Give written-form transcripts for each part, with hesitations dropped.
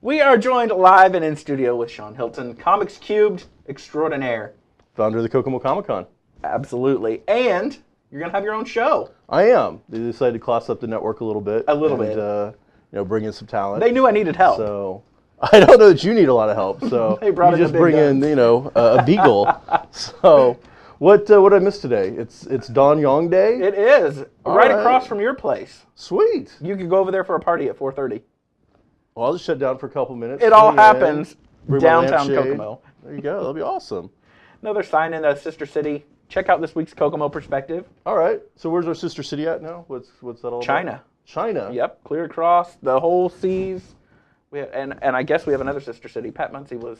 We are joined live and in studio with Shawn Hilton, Comics Cubed extraordinaire. Founder of the Kokomo Comic Con. Absolutely. And you're going to have your own show. I am. They decided to class up the network a little bit. A little bit. Bring in some talent. They knew I needed help. So I don't know that you need a lot of help. So They brought you in just the big bring guns. in, a beagle. So what did I miss today? It's Don Yong Day? It is. All right right. across from your place. Sweet. You could go over there for a party at 4:30. Well, I'll just shut down for a couple minutes. It all Swing in, happens bring my downtown lampshade. Kokomo. There you go. That'll be awesome. Another sign in a sister city. Check out this week's Kokomo Perspective. All right. So where's our sister city at now? What's that all about? China. China. Yep, clear across the whole seas. And I guess we have another sister city. Pat Muncie was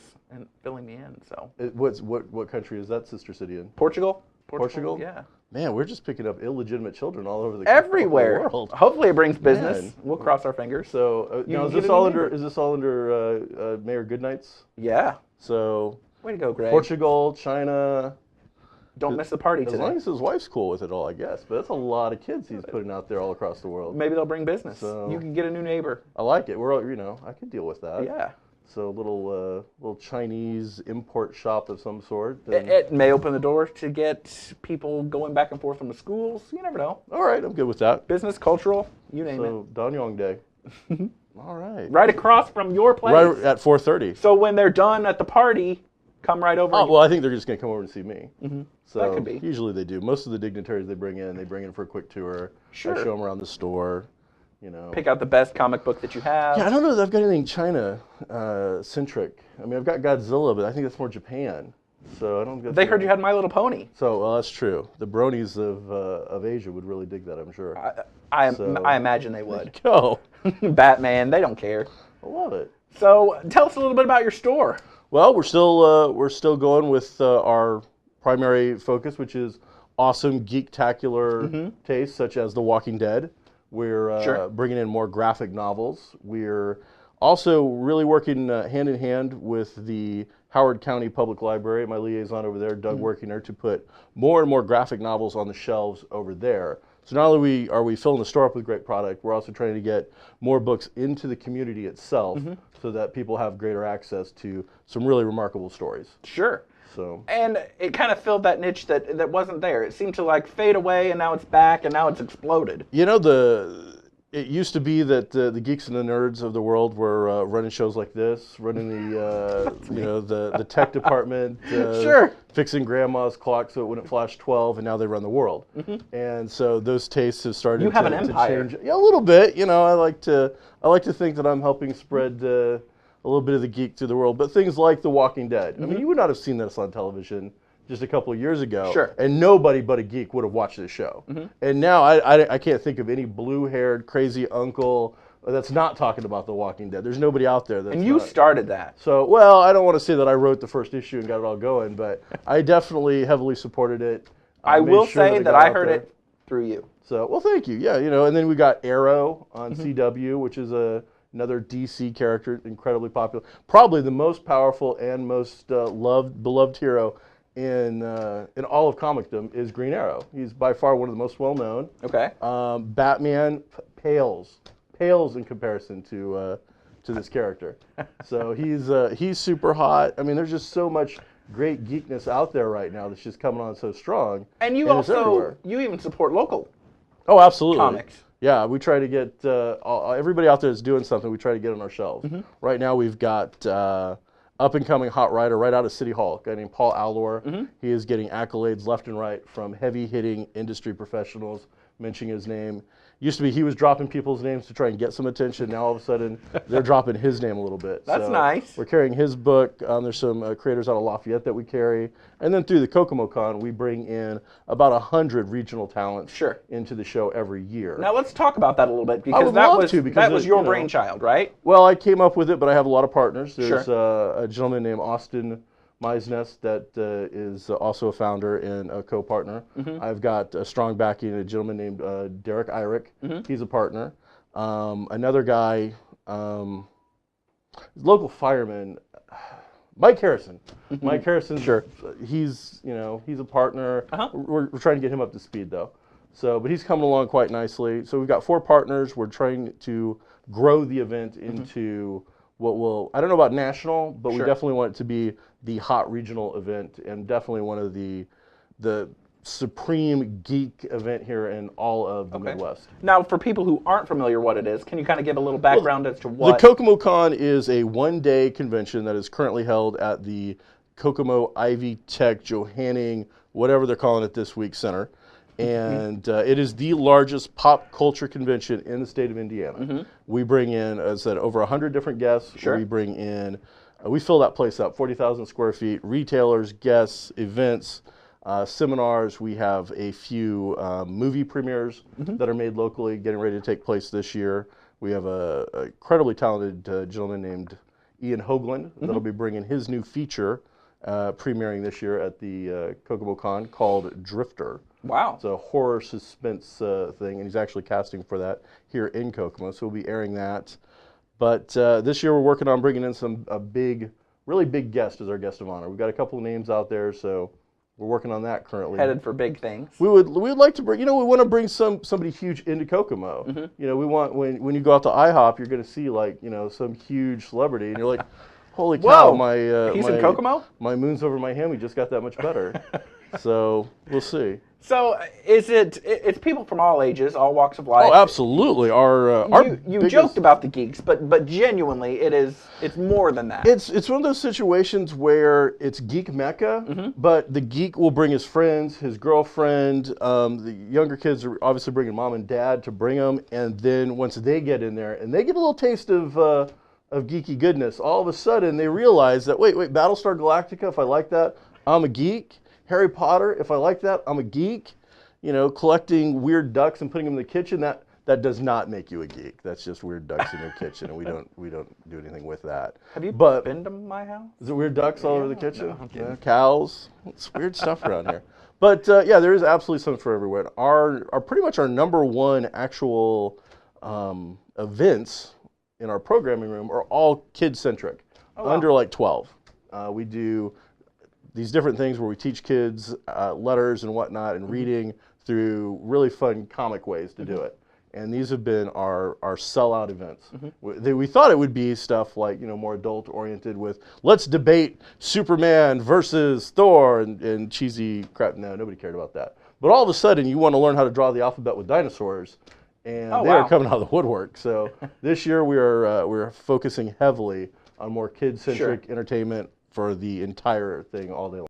filling me in. So What country is that sister city in? Portugal. Portugal? Yeah. Man, we're just picking up illegitimate children all over the Everywhere. world. Hopefully it brings business. Man. We'll cross our fingers. So You now can get is this a all new under neighbor. is this all under Mayor Goodnight's? Yeah. So Way to go, Greg. Portugal, China. Don't miss the party As today. long as his wife's cool with it all, I guess. But that's a lot of kids he's putting out there all across the world. Maybe they'll bring business. So- You can get a new neighbor. I like it. We're all, I can deal with that. Yeah. So a little Chinese import shop of some sort. It may open the door to get people going back and forth from the schools. You never know. All right, I'm good with that. Business, cultural, you name So Don Yong Day. All right. it. Right across from your place. Right at 4:30. So when they're done at the party, come right over. Oh, well, I think they're just going to come over and see me. So That could be. Usually they do. Most of the dignitaries they bring in for a quick tour. Sure. I show them around the store. Pick out the best comic book that you have. Yeah, I don't know that I've got anything China centric. I mean, I've got Godzilla, but I think that's more Japan. So I don't get. They heard you had My Little Pony. So well, that's true. The bronies of Asia would really dig that, I'm sure. I imagine they would. Go. Batman, they don't care. I love it. So tell us a little bit about your store. Well, we're still going with our primary focus, which is awesome geek-tacular tastes, such as The Walking Dead. We're Sure. bringing in more graphic novels. We're also really working hand in hand with the Howard County Public Library, my liaison over there, Doug Workinger, to put more and more graphic novels on the shelves over there. So not only are we filling the store up with great product, we're also trying to get more books into the community itself so that people have greater access to some really remarkable stories. Sure. So And it kind of filled that niche that wasn't there. It seemed to like fade away, and now it's back, and now it's exploded. It used to be that the geeks and the nerds of the world were running shows like this, running the tech department, Sure. fixing grandma's clock so it wouldn't flash 12, and now they run the world. And so those tastes have started. You have an to empire. change. Yeah, a little bit. I like to think that I'm helping spread a little bit of the geek through the world. But things like The Walking Dead. I mean, you would not have seen this on television just a couple of years ago. Sure. And nobody but a geek would have watched this show. And now I can't think of any blue-haired crazy uncle that's not talking about The Walking Dead. There's nobody out there that's And you not. started that. So, well, I don't want to say that I wrote the first issue and got it all going, but I definitely heavily supported it. I made will sure say it that got I out heard there. it through you. So, well, thank you. Yeah, and then we got Arrow on CW, which is another DC character, incredibly popular. Probably the most powerful and most beloved hero in all of comicdom is Green Arrow. He's by far one of the most well-known. Okay. Batman pales in comparison to this character. So he's super hot. I mean, there's just so much great geekness out there right now that's just coming on so strong. And you it's also, everywhere. you even support local Oh, absolutely. comics. Yeah, we try to get everybody out there that's doing something. We try to get on our shelves. Right now, we've got up and coming hot writer right out of City Hall, a guy named Paul Alor. He is getting accolades left and right from heavy hitting industry professionals mentioning his name. Used to be he was dropping people's names to try and get some attention. Now all of a sudden they're dropping his name a little bit. That's So nice. We're carrying his book. There's some creators out of Lafayette that we carry, and then through the Kokomo Con we bring in about 100 regional talents Sure. into the show every year. Now let's talk about that a little bit, because would that love was to, because that was it, your you know- brainchild, right? Well, I came up with it, but I have a lot of partners. There's Sure. a gentleman named Austin Meisness that is also a founder and a co-partner. I've got a strong backing, a gentleman named Derek Eyrich. He's a partner. Another guy, local fireman, Mike Harrison. Mike Harrison, Sure. He's a partner. We're trying to get him up to speed though. So, but he's coming along quite nicely. So we've got 4 partners. We're trying to grow the event into I don't know about national, but we Sure. definitely want it to be the hot regional event, and definitely one of the supreme geek event here in all of the Midwest. Now, for people who aren't familiar what it is, can you kind of give a little background as to The what? Kokomo Con is a one-day convention that is currently held at the Kokomo Ivy Tech Johanning, whatever they're calling it this week, center. And it is the largest pop culture convention in the state of Indiana. We bring in, as I said, over 100 different guests. Sure. We bring in, we fill that place up, 40,000 square feet, retailers, guests, events, seminars. We have a few movie premieres that are made locally, getting ready to take place this year. We have a incredibly talented gentleman named Ian Hoagland that'll be bringing his new feature premiering this year at the Kokomo Con called Drifter. Wow. It's a horror suspense thing, and he's actually casting for that here in Kokomo, so we'll be airing that. But this year we're working on bringing in a really big guest as our guest of honor. We've got a couple of names out there, so we're working on that currently. Headed for big things. We would like to bring, we want to bring somebody huge into Kokomo. We want, when you go out to IHOP, you're going to see some huge celebrity, and you're like, holy cow, Whoa, he's in Kokomo? My moon's over my hammy just got that much better. So we'll see. So it's people from all ages, all walks of life. Oh, absolutely. You joked about the geeks, but genuinely it's more than that. It's one of those situations where it's geek mecca, but the geek will bring his friends, his girlfriend. The younger kids are obviously bringing mom and dad to bring them, and then once they get in there and they get a little taste of geeky goodness, all of a sudden they realize that wait, Battlestar Galactica, if I like that, I'm a geek. Harry Potter, if I like that, I'm a geek. Collecting weird ducks and putting them in the kitchen, that does not make you a geek. That's just weird ducks in your kitchen, and we don't do anything with that. Have you been to my house? Is it weird ducks all over the kitchen? No, I'm kidding. Cows. It's weird stuff around here. But yeah, there is absolutely something for everyone. Our pretty much our number one actual events in our programming room are all kid-centric, under like 12. We do these different things where we teach kids letters and whatnot and reading through really fun comic ways to do it. And these have been our sellout events. We thought it would be stuff like, more adult oriented with, let's debate Superman versus Thor and cheesy crap. No, nobody cared about that. But all of a sudden you want to learn how to draw the alphabet with dinosaurs, and they are coming out of the woodwork. So this year we're focusing heavily on more kid-centric entertainment for the entire thing all day long.